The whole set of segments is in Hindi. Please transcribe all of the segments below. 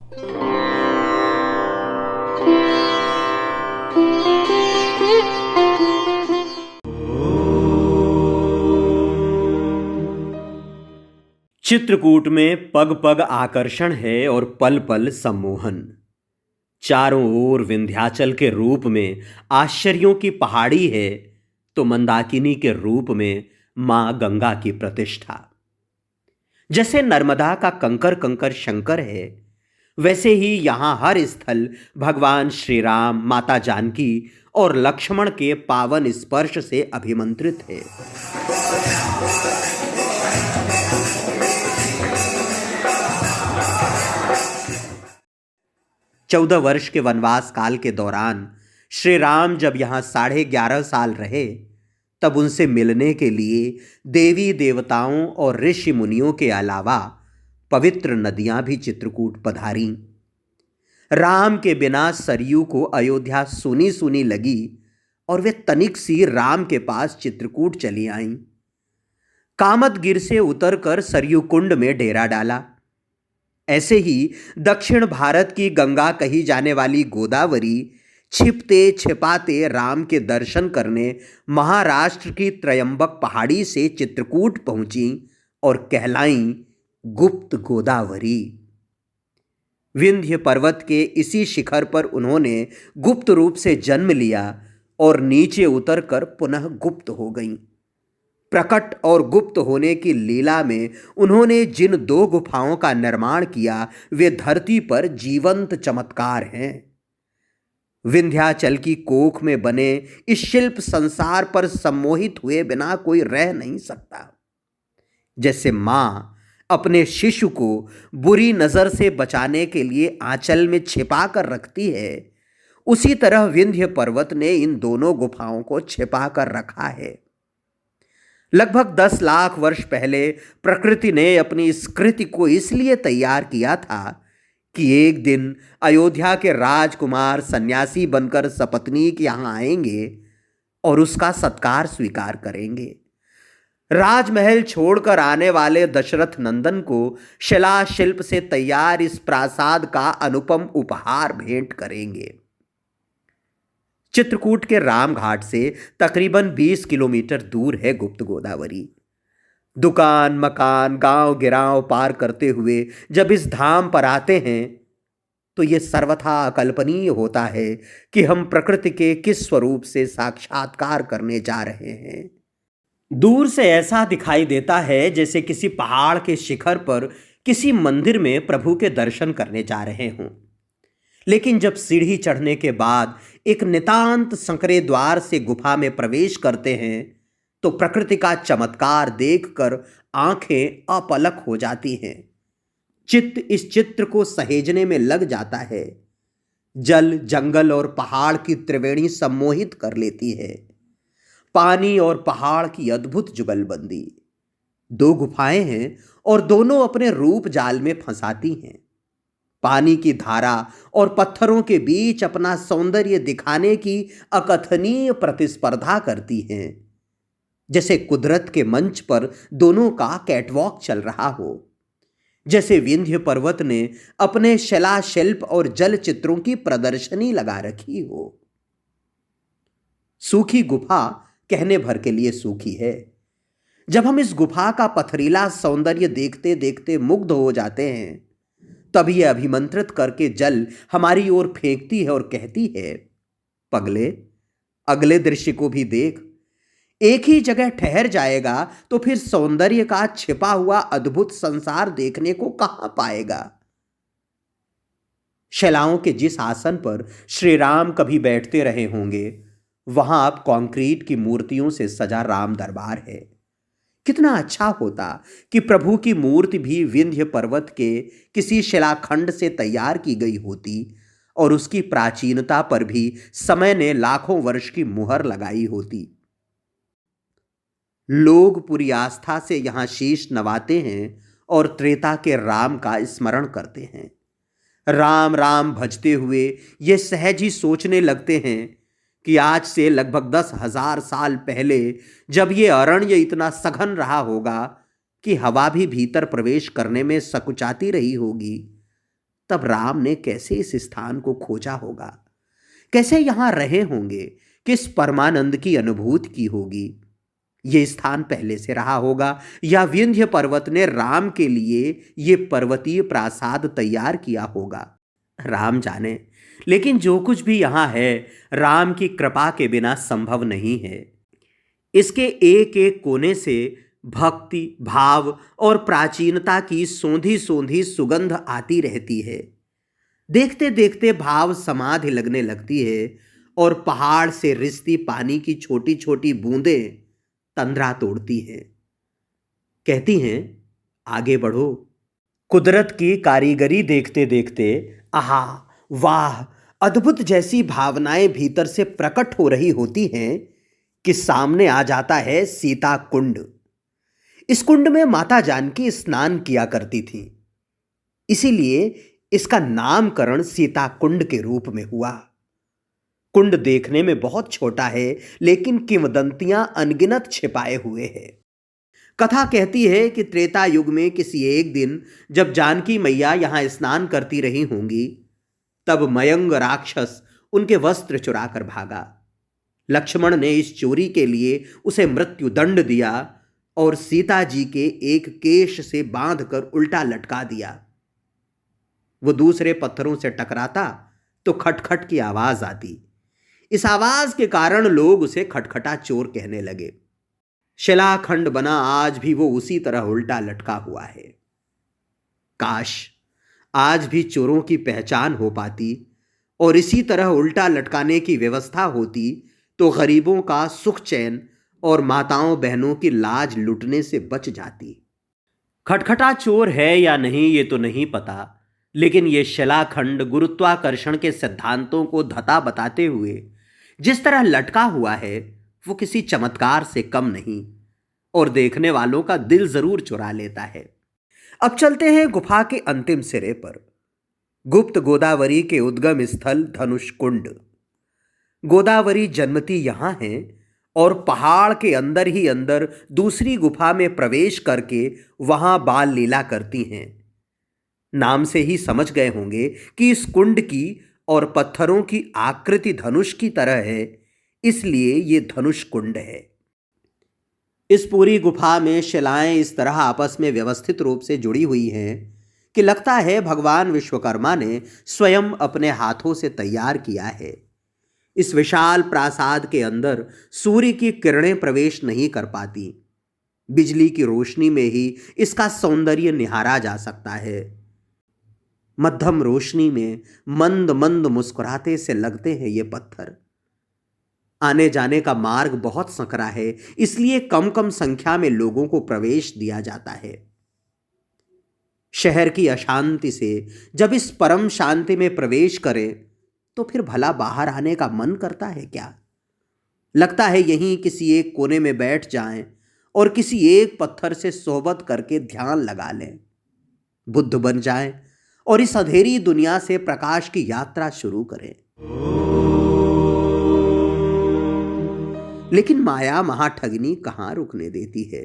चित्रकूट में पग पग आकर्षण है और पल पल सम्मोहन। चारों ओर विंध्याचल के रूप में आश्चर्यों की पहाड़ी है, तो मंदाकिनी के रूप में मां गंगा की प्रतिष्ठा। जैसे नर्मदा का कंकर कंकर शंकर है, वैसे ही यहां हर स्थल भगवान श्री राम, माता जानकी और लक्ष्मण के पावन स्पर्श से अभिमंत्रित है। 14 वर्ष के वनवास काल के दौरान श्री राम जब यहाँ 11.5 साल रहे, तब उनसे मिलने के लिए देवी देवताओं और ऋषि मुनियों के अलावा पवित्र नदियां भी चित्रकूट पधारीं। राम के बिना सरयू को अयोध्या सूनी सूनी लगी और वे तनिक सी राम के पास चित्रकूट चली आईं। कामदगिर से उतरकर सरयू कुंड में डेरा डाला। ऐसे ही दक्षिण भारत की गंगा कही जाने वाली गोदावरी छिपते छिपाते राम के दर्शन करने महाराष्ट्र की त्रयंबक पहाड़ी से चित्रकूट पहुंची और कहलाईं गुप्त गोदावरी। विंध्य पर्वत के इसी शिखर पर उन्होंने गुप्त रूप से जन्म लिया और नीचे उतरकर पुनः गुप्त हो गईं। प्रकट और गुप्त होने की लीला में उन्होंने जिन 2 गुफाओं का निर्माण किया, वे धरती पर जीवंत चमत्कार हैं। विंध्याचल की कोख में बने इस शिल्प संसार पर सम्मोहित हुए बिना कोई रह नहीं सकता। जैसे मां अपने शिशु को बुरी नजर से बचाने के लिए आंचल में छिपा कर रखती है, उसी तरह विंध्य पर्वत ने इन दोनों गुफाओं को छिपा कर रखा है। लगभग 10 लाख वर्ष पहले प्रकृति ने अपनी इस कृति को इसलिए तैयार किया था कि एक दिन अयोध्या के राजकुमार सन्यासी बनकर सपत्नीक यहाँ आएंगे और उसका सत्कार स्वीकार करेंगे। राजमहल छोड़कर आने वाले दशरथ नंदन को शिला शिल्प से तैयार इस प्रासाद का अनुपम उपहार भेंट करेंगे। चित्रकूट के रामघाट से तकरीबन 20 किलोमीटर दूर है गुप्त गोदावरी। दुकान, मकान, गांव गिरांव पार करते हुए जब इस धाम पर आते हैं, तो यह सर्वथा अकल्पनीय होता है कि हम प्रकृति के किस स्वरूप से साक्षात्कार करने जा रहे हैं। दूर से ऐसा दिखाई देता है जैसे किसी पहाड़ के शिखर पर किसी मंदिर में प्रभु के दर्शन करने जा रहे हों। लेकिन जब सीढ़ी चढ़ने के बाद एक नितांत संकरे द्वार से गुफा में प्रवेश करते हैं, तो प्रकृति का चमत्कार देखकर आंखें अपलक हो जाती हैं। चित्त इस चित्र को सहेजने में लग जाता है। जल, जंगल और पहाड़ की त्रिवेणी सम्मोहित कर लेती है। पानी और पहाड़ की अद्भुत जुगलबंदी। 2 गुफाएं हैं और दोनों अपने रूप जाल में फंसाती हैं। पानी की धारा और पत्थरों के बीच अपना सौंदर्य दिखाने की अकथनीय प्रतिस्पर्धा करती हैं, जैसे कुदरत के मंच पर दोनों का कैटवॉक चल रहा हो। जैसे विंध्य पर्वत ने अपने शिला शिल्प और जल चित्रों की प्रदर्शनी लगा रखी हो। सूखी गुफा कहने भर के लिए सूखी है। जब हम इस गुफा का पथरीला सौंदर्य देखते देखते मुग्ध हो जाते हैं, तब यह अभिमंत्रित करके जल हमारी ओर फेंकती है और कहती है, पगले, अगले दृश्य को भी देख। एक ही जगह ठहर जाएगा तो फिर सौंदर्य का छिपा हुआ अद्भुत संसार देखने को कहां पाएगा। शिलाओं के जिस आसन पर श्री राम कभी बैठते रहे होंगे, वहां अब कंक्रीट की मूर्तियों से सजा राम दरबार है। कितना अच्छा होता कि प्रभु की मूर्ति भी विंध्य पर्वत के किसी शिलाखंड से तैयार की गई होती और उसकी प्राचीनता पर भी समय ने लाखों वर्ष की मुहर लगाई होती। लोग पूरी आस्था से यहां शीश नवाते हैं और त्रेता के राम का स्मरण करते हैं। राम राम भजते हुए ये सहज ही सोचने लगते हैं कि आज से लगभग 10,000 साल पहले जब ये अरण्य इतना सघन रहा होगा कि हवा भी भीतर प्रवेश करने में सकुचाती रही होगी, तब राम ने कैसे इस स्थान को खोजा होगा, कैसे यहां रहे होंगे, किस परमानंद की अनुभूति की होगी। ये स्थान पहले से रहा होगा या विंध्य पर्वत ने राम के लिए ये पर्वतीय प्रासाद तैयार किया होगा, राम जाने। लेकिन जो कुछ भी यहां है, राम की कृपा के बिना संभव नहीं है। इसके एक एक कोने से भक्ति, भाव और प्राचीनता की सोंधी सोंधी सुगंध आती रहती है। देखते देखते भाव समाधि लगने लगती है और पहाड़ से रिसती पानी की छोटी छोटी बूंदें तंद्रा तोड़ती हैं। कहती हैं, आगे बढ़ो। कुदरत की कारीगरी देखते देखते आहा, वाह, अद्भुत जैसी भावनाएं भीतर से प्रकट हो रही होती हैं कि सामने आ जाता है सीता कुंड। इस कुंड में माता जानकी स्नान किया करती थी, इसीलिए इसका नामकरण सीता कुंड के रूप में हुआ। कुंड देखने में बहुत छोटा है, लेकिन किंवदंतियां अनगिनत छिपाए हुए हैं। कथा कहती है कि त्रेता युग में किसी एक दिन जब जानकी मैया यहां स्नान करती रही होंगी, तब मयंग राक्षस उनके वस्त्र चुराकर भागा। लक्ष्मण ने इस चोरी के लिए उसे मृत्युदंड दिया और सीता जी के एक केश से बांधकर उल्टा लटका दिया। वो दूसरे पत्थरों से टकराता तो खटखट की आवाज आती। इस आवाज के कारण लोग उसे खटखटा चोर कहने लगे। शिलाखंड बना आज भी वो उसी तरह उल्टा लटका हुआ है। काश आज भी चोरों की पहचान हो पाती और इसी तरह उल्टा लटकाने की व्यवस्था होती तो गरीबों का सुख चैन और माताओं बहनों की लाज लुटने से बच जाती। खटखटा चोर है या नहीं ये तो नहीं पता, लेकिन ये शिलाखंड गुरुत्वाकर्षण के सिद्धांतों को धता बताते हुए जिस तरह लटका हुआ है, वो किसी चमत्कार से कम नहीं और देखने वालों का दिल जरूर चुरा लेता है। अब चलते हैं गुफा के अंतिम सिरे पर, गुप्त गोदावरी के उद्गम स्थल धनुष कुंड। गोदावरी जन्मती यहां है और पहाड़ के अंदर ही अंदर दूसरी गुफा में प्रवेश करके वहां बाल लीला करती हैं। नाम से ही समझ गए होंगे कि इस कुंड की और पत्थरों की आकृति धनुष की तरह है, इसलिए ये धनुष कुंड है। इस पूरी गुफा में शिलाएं इस तरह आपस में व्यवस्थित रूप से जुड़ी हुई हैं कि लगता है भगवान विश्वकर्मा ने स्वयं अपने हाथों से तैयार किया है। इस विशाल प्रासाद के अंदर सूर्य की किरणें प्रवेश नहीं कर पाती। बिजली की रोशनी में ही इसका सौंदर्य निहारा जा सकता है। मध्यम रोशनी में मंद मंद मुस्कुराते से लगते हैं ये पत्थर। आने जाने का मार्ग बहुत संकरा है, इसलिए कम कम संख्या में लोगों को प्रवेश दिया जाता है। शहर की अशांति से जब इस परम शांति में प्रवेश करें तो फिर भला बाहर आने का मन करता है क्या? लगता है यहीं किसी एक कोने में बैठ जाएं और किसी एक पत्थर से सोहबत करके ध्यान लगा लें, बुद्ध बन जाएं और इस अंधेरी दुनिया से प्रकाश की यात्रा शुरू करें। लेकिन माया महाठगनी कहां रुकने देती है।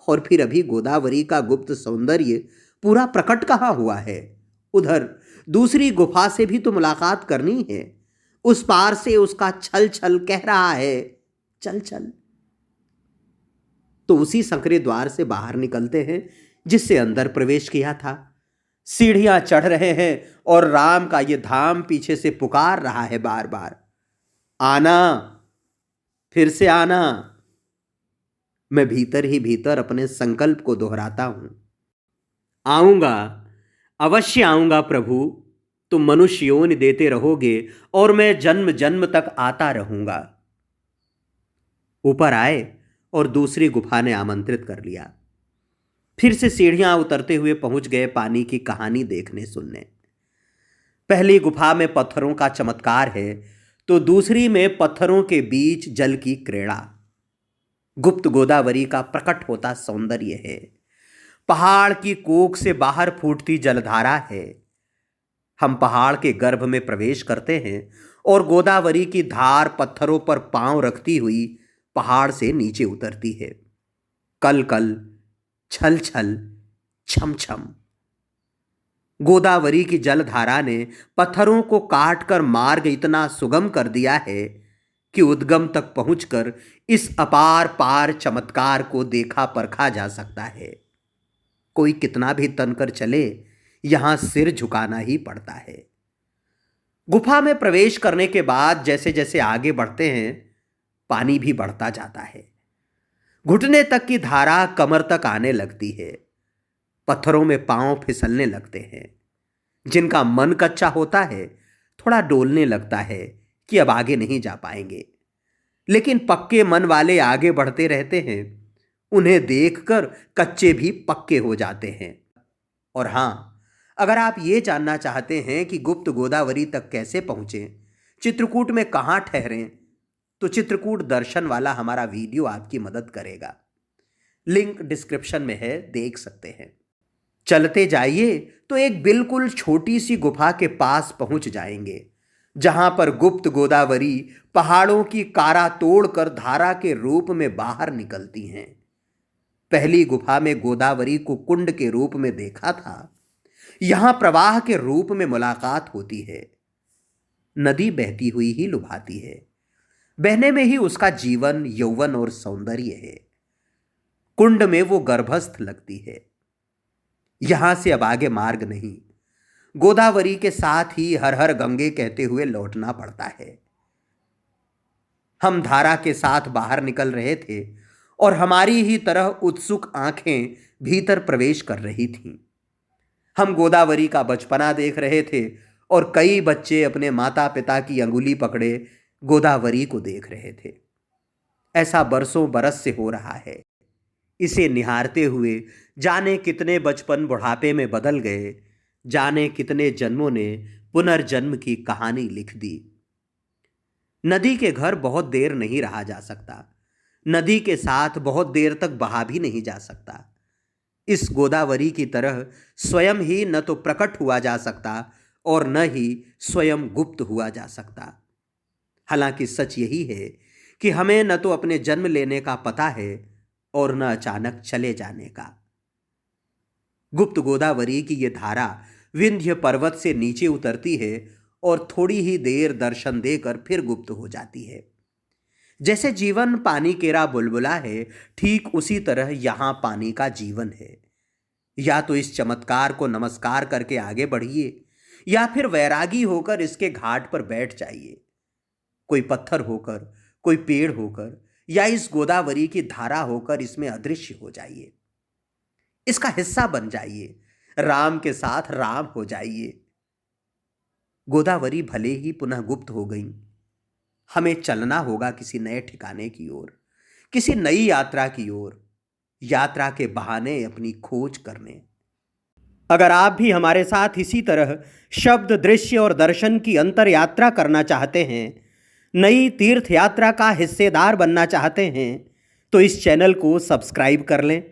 और फिर अभी गोदावरी का गुप्त सौंदर्य पूरा प्रकट कहां हुआ है। उधर दूसरी गुफा से भी तो मुलाकात करनी है। उस पार से उसका छल छल कह रहा है, चल चल। तो उसी संकरे द्वार से बाहर निकलते हैं जिससे अंदर प्रवेश किया था। सीढ़ियां चढ़ रहे हैं और राम का ये धाम पीछे से पुकार रहा है बार बार, आना, फिर से आना। मैं भीतर ही भीतर अपने संकल्प को दोहराता हूं, आऊंगा, अवश्य आऊंगा प्रभु। तुम मनुष्य योनि देते रहोगे और मैं जन्म जन्म तक आता रहूंगा। ऊपर आए और दूसरी गुफा ने आमंत्रित कर लिया। फिर से सीढ़ियां उतरते हुए पहुंच गए पानी की कहानी देखने सुनने। पहली गुफा में पत्थरों का चमत्कार है तो दूसरी में पत्थरों के बीच जल की क्रीड़ा। गुप्त गोदावरी का प्रकट होता सौंदर्य है। पहाड़ की कोख से बाहर फूटती जलधारा है। हम पहाड़ के गर्भ में प्रवेश करते हैं और गोदावरी की धार पत्थरों पर पांव रखती हुई पहाड़ से नीचे उतरती है। कल कल, छल छल, छम छम। गोदावरी की जलधारा ने पत्थरों को काटकर मार्ग इतना सुगम कर दिया है कि उद्गम तक पहुंचकर इस अपार पार चमत्कार को देखा परखा जा सकता है। कोई कितना भी तनकर चले, यहां सिर झुकाना ही पड़ता है। गुफा में प्रवेश करने के बाद जैसे जैसे आगे बढ़ते हैं, पानी भी बढ़ता जाता है। घुटने तक की धारा कमर तक आने लगती है। पत्थरों में पांव फिसलने लगते हैं। जिनका मन कच्चा होता है थोड़ा डोलने लगता है कि अब आगे नहीं जा पाएंगे, लेकिन पक्के मन वाले आगे बढ़ते रहते हैं। उन्हें देखकर कच्चे भी पक्के हो जाते हैं। और हां, अगर आप ये जानना चाहते हैं कि गुप्त गोदावरी तक कैसे पहुंचे, चित्रकूट में कहां ठहरें, तो चित्रकूट दर्शन वाला हमारा वीडियो आपकी मदद करेगा। लिंक डिस्क्रिप्शन में है, देख सकते हैं। चलते जाइए तो एक बिल्कुल छोटी सी गुफा के पास पहुंच जाएंगे, जहां पर गुप्त गोदावरी पहाड़ों की कारा तोड़कर धारा के रूप में बाहर निकलती हैं। पहली गुफा में गोदावरी को कुंड के रूप में देखा था। यहां प्रवाह के रूप में मुलाकात होती है। नदी बहती हुई ही लुभाती है। बहने में ही उसका जीवन, यौवन और सौंदर्य है। कुंड में वो गर्भस्थ लगती है। यहां से अब आगे मार्ग नहीं। गोदावरी के साथ ही हर हर गंगे कहते हुए लौटना पड़ता है। हम धारा के साथ बाहर निकल रहे थे और हमारी ही तरह उत्सुक आंखें भीतर प्रवेश कर रही थीं। हम गोदावरी का बचपना देख रहे थे और कई बच्चे अपने माता पिता की अंगुली पकड़े गोदावरी को देख रहे थे। ऐसा बरसों बरस से हो रहा है। इसे निहारते हुए जाने कितने बचपन बुढ़ापे में बदल गए, जाने कितने जन्मों ने पुनर्जन्म की कहानी लिख दी। नदी के घर बहुत देर नहीं रहा जा सकता। नदी के साथ बहुत देर तक बहा भी नहीं जा सकता। इस गोदावरी की तरह स्वयं ही न तो प्रकट हुआ जा सकता और न ही स्वयं गुप्त हुआ जा सकता। हालांकि सच यही है कि हमें न तो अपने जन्म लेने का पता है और न अचानक चले जाने का। गुप्त गोदावरी की यह धारा विंध्य पर्वत से नीचे उतरती है और थोड़ी ही देर दर्शन देकर फिर गुप्त हो जाती है। जैसे जीवन पानी केरा बुलबुला है, ठीक उसी तरह यहां पानी का जीवन है। या तो इस चमत्कार को नमस्कार करके आगे बढ़िए, या फिर वैरागी होकर इसके घाट पर बैठ जाइए। कोई पत्थर होकर, कोई पेड़ होकर, या इस गोदावरी की धारा होकर इसमें अदृश्य हो जाइए। इसका हिस्सा बन जाइए। राम के साथ राम हो जाइए। गोदावरी भले ही पुनः गुप्त हो गई, हमें चलना होगा किसी नए ठिकाने की ओर, किसी नई यात्रा की ओर, यात्रा के बहाने अपनी खोज करने। अगर आप भी हमारे साथ इसी तरह शब्द, दृश्य और दर्शन की अंतर यात्रा करना चाहते हैं, नई तीर्थ यात्रा का हिस्सेदार बनना चाहते हैं, तो इस चैनल को सब्सक्राइब कर लें,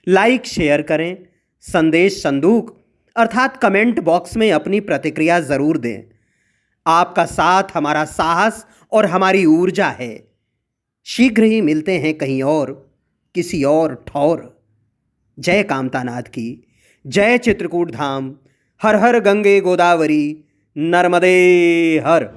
लाइक शेयर करें, संदेश संदूक अर्थात कमेंट बॉक्स में अपनी प्रतिक्रिया ज़रूर दें। आपका साथ हमारा साहस और हमारी ऊर्जा है। शीघ्र ही मिलते हैं कहीं और, किसी और ठौर। जय कामतानाथ की, जय चित्रकूट धाम। हर हर गंगे गोदावरी नर्मदे हर।